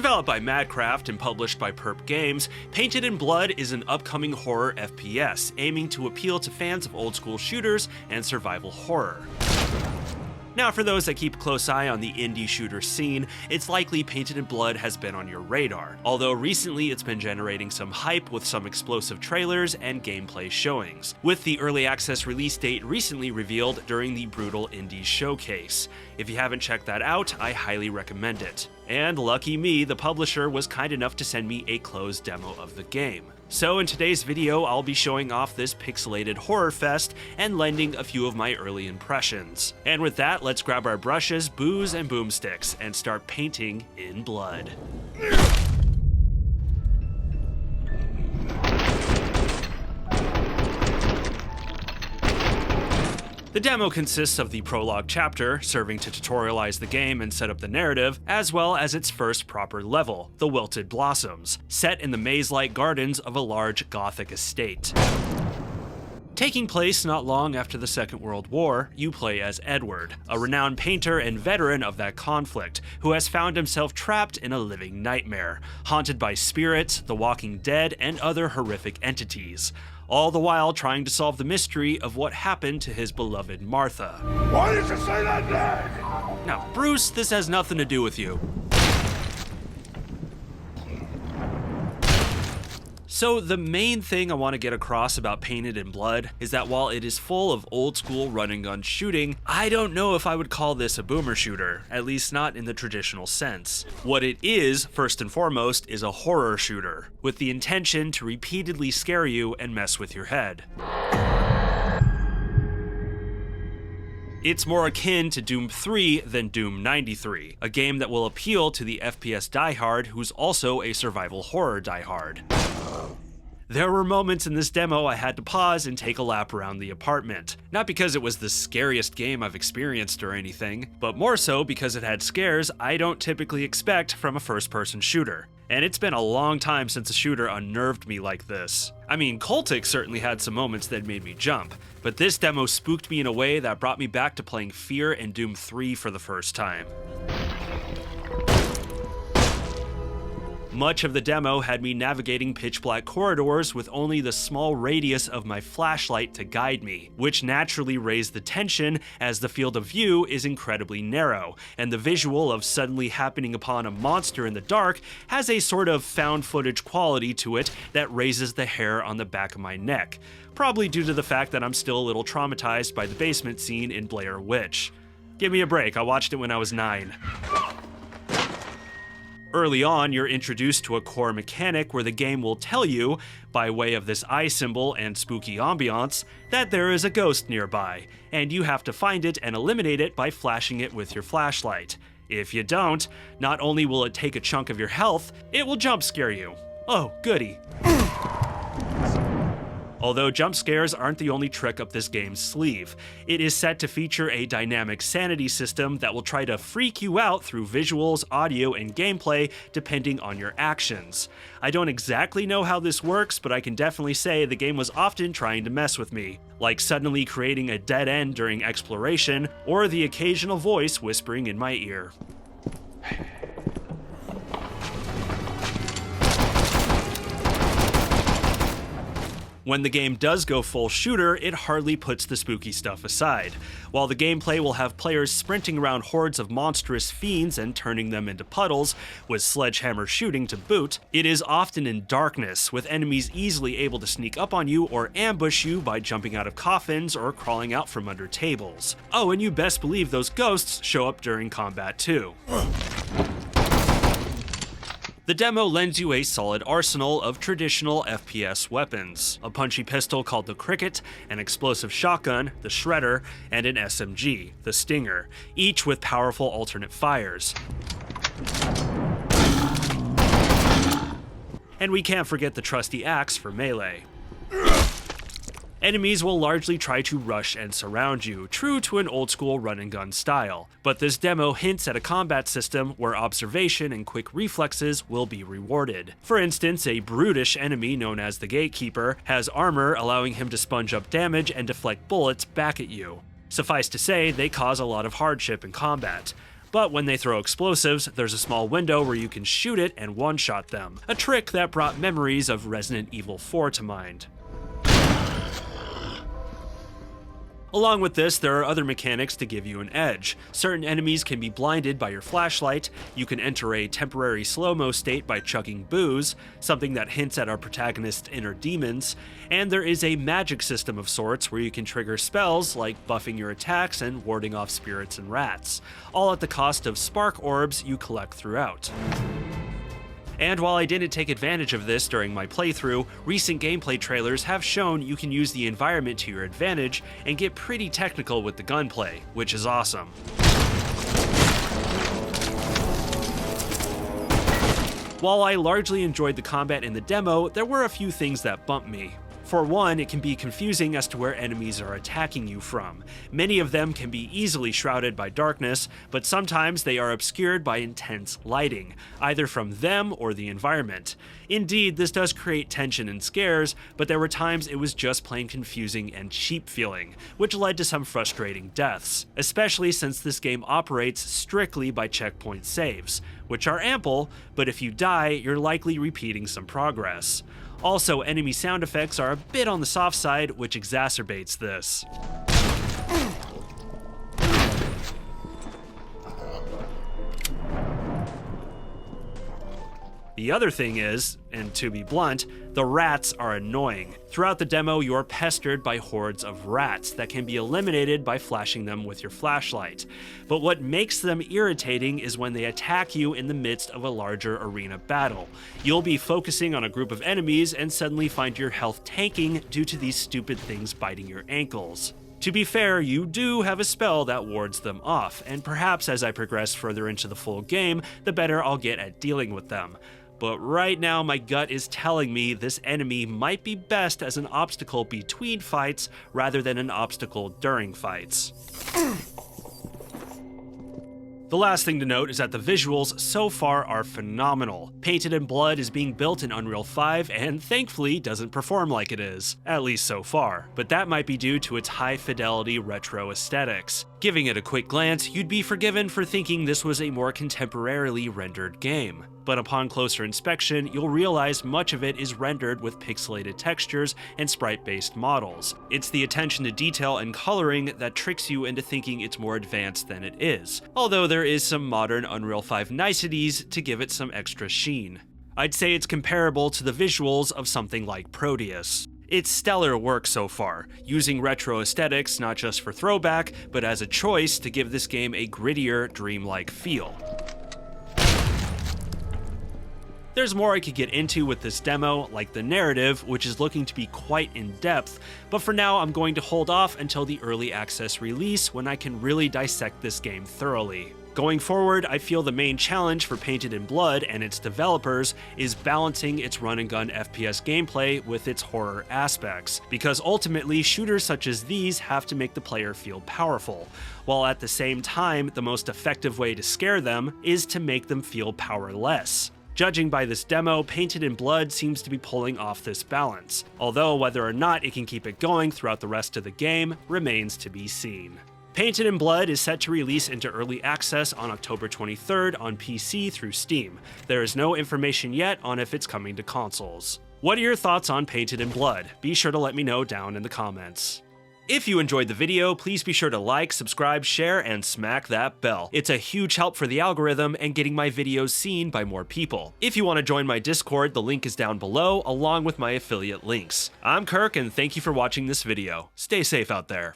Developed by Madcraft and published by Perp Games, Painted in Blood is an upcoming horror FPS aiming to appeal to fans of old-school shooters and survival horror. Now, for those that keep a close eye on the indie shooter scene, it's likely Painted in Blood has been on your radar, although recently it's been generating some hype with some explosive trailers and gameplay showings, with the early access release date recently revealed during the Brutal Indies showcase. If you haven't checked that out, I highly recommend it. And lucky me, the publisher was kind enough to send me a closed demo of the game. So in today's video, I'll be showing off this pixelated horror fest and lending a few of my early impressions. And with that, let's grab our brushes, booze, and boomsticks and start painting in blood. The demo consists of the prologue chapter, serving to tutorialize the game and set up the narrative, as well as its first proper level, the Wilted Blossoms, set in the maze-like gardens of a large Gothic estate. Taking place not long after the Second World War, you play as Edward, a renowned painter and veteran of that conflict, who has found himself trapped in a living nightmare, haunted by spirits, the walking dead, and other horrific entities, all the while trying to solve the mystery of what happened to his beloved Martha. Why did you say that name? Now, Bruce, this has nothing to do with you. So the main thing I want to get across about Painted in Blood is that while it is full of old school run and gun shooting, I don't know if I would call this a boomer shooter, at least not in the traditional sense. What it is, first and foremost, is a horror shooter, with the intention to repeatedly scare you and mess with your head. It's more akin to Doom 3 than Doom 93, a game that will appeal to the FPS diehard who's also a survival horror diehard. There were moments in this demo I had to pause and take a lap around the apartment. Not because it was the scariest game I've experienced or anything, but more so because it had scares I don't typically expect from a first-person shooter. And it's been a long time since a shooter unnerved me like this. I mean, Cultic certainly had some moments that made me jump, but this demo spooked me in a way that brought me back to playing Fear and Doom 3 for the first time. Much of the demo had me navigating pitch-black corridors with only the small radius of my flashlight to guide me, which naturally raised the tension as the field of view is incredibly narrow, and the visual of suddenly happening upon a monster in the dark has a sort of found footage quality to it that raises the hair on the back of my neck, probably due to the fact that I'm still a little traumatized by the basement scene in Blair Witch. Give me a break, I watched it when I was 9. Early on, you're introduced to a core mechanic where the game will tell you, by way of this eye symbol and spooky ambiance, that there is a ghost nearby, and you have to find it and eliminate it by flashing it with your flashlight. If you don't, not only will it take a chunk of your health, it will jump scare you. Oh, goody. Although jump scares aren't the only trick up this game's sleeve, it is set to feature a dynamic sanity system that will try to freak you out through visuals, audio, and gameplay depending on your actions. I don't exactly know how this works, but I can definitely say the game was often trying to mess with me, like suddenly creating a dead end during exploration, or the occasional voice whispering in my ear. When the game does go full shooter, it hardly puts the spooky stuff aside. While the gameplay will have players sprinting around hordes of monstrous fiends and turning them into puddles, with sledgehammer shooting to boot, it is often in darkness, with enemies easily able to sneak up on you or ambush you by jumping out of coffins or crawling out from under tables. Oh, and you best believe those ghosts show up during combat too. The demo lends you a solid arsenal of traditional FPS weapons, a punchy pistol called the Cricket, an explosive shotgun, the Shredder, and an SMG, the Stinger, each with powerful alternate fires. And we can't forget the trusty axe for melee. Enemies will largely try to rush and surround you, true to an old-school run-and-gun style, but this demo hints at a combat system where observation and quick reflexes will be rewarded. For instance, a brutish enemy known as the Gatekeeper has armor allowing him to sponge up damage and deflect bullets back at you. Suffice to say, they cause a lot of hardship in combat. but when they throw explosives, there's a small window where you can shoot it and one-shot them, a trick that brought memories of Resident Evil 4 to mind. Along with this, there are other mechanics to give you an edge. Certain enemies can be blinded by your flashlight, you can enter a temporary slow-mo state by chugging booze, something that hints at our protagonist's inner demons, and there is a magic system of sorts where you can trigger spells like buffing your attacks and warding off spirits and rats, all at the cost of spark orbs you collect throughout. And while I didn't take advantage of this during my playthrough, recent gameplay trailers have shown you can use the environment to your advantage and get pretty technical with the gunplay, which is awesome. While I largely enjoyed the combat in the demo, there were a few things that bumped me. For one, it can be confusing as to where enemies are attacking you from. Many of them can be easily shrouded by darkness, but sometimes they are obscured by intense lighting, either from them or the environment. Indeed, this does create tension and scares, but there were times it was just plain confusing and cheap feeling, which led to some frustrating deaths, especially since this game operates strictly by checkpoint saves, which are ample, but if you die, you're likely repeating some progress. Also, enemy sound effects are a bit on the soft side, which exacerbates this. The other thing is, and to be blunt, the rats are annoying. Throughout the demo, you're pestered by hordes of rats that can be eliminated by flashing them with your flashlight. But what makes them irritating is when they attack you in the midst of a larger arena battle. You'll be focusing on a group of enemies and suddenly find your health tanking due to these stupid things biting your ankles. To be fair, you do have a spell that wards them off, and perhaps as I progress further into the full game, the better I'll get at dealing with them. But right now my gut is telling me this enemy might be best as an obstacle between fights rather than an obstacle during fights. The last thing to note is that the visuals so far are phenomenal. Painted in Blood is being built in Unreal 5 and thankfully doesn't perform like it is, at least so far, but that might be due to its high fidelity retro aesthetics. Giving it a quick glance, you'd be forgiven for thinking this was a more contemporarily rendered game. But upon closer inspection, you'll realize much of it is rendered with pixelated textures and sprite-based models. It's the attention to detail and coloring that tricks you into thinking it's more advanced than it is, although there is some modern Unreal 5 niceties to give it some extra sheen. I'd say it's comparable to the visuals of something like Proteus. It's stellar work so far, using retro aesthetics not just for throwback, but as a choice to give this game a grittier, dreamlike feel. There's more I could get into with this demo, like the narrative, which is looking to be quite in-depth, but for now I'm going to hold off until the early access release when I can really dissect this game thoroughly. Going forward, I feel the main challenge for Painted in Blood and its developers is balancing its run-and-gun FPS gameplay with its horror aspects, because ultimately shooters such as these have to make the player feel powerful, while at the same time the most effective way to scare them is to make them feel powerless. Judging by this demo, Painted in Blood seems to be pulling off this balance, although whether or not it can keep it going throughout the rest of the game remains to be seen. Painted in Blood is set to release into early access on October 23rd on PC through Steam. There is no information yet on if it's coming to consoles. What are your thoughts on Painted in Blood? Be sure to let me know down in the comments. If you enjoyed the video, please be sure to like, subscribe, share, and smack that bell. It's a huge help for the algorithm and getting my videos seen by more people. If you want to join my Discord, the link is down below, along with my affiliate links. I'm Kirk, and thank you for watching this video. Stay safe out there.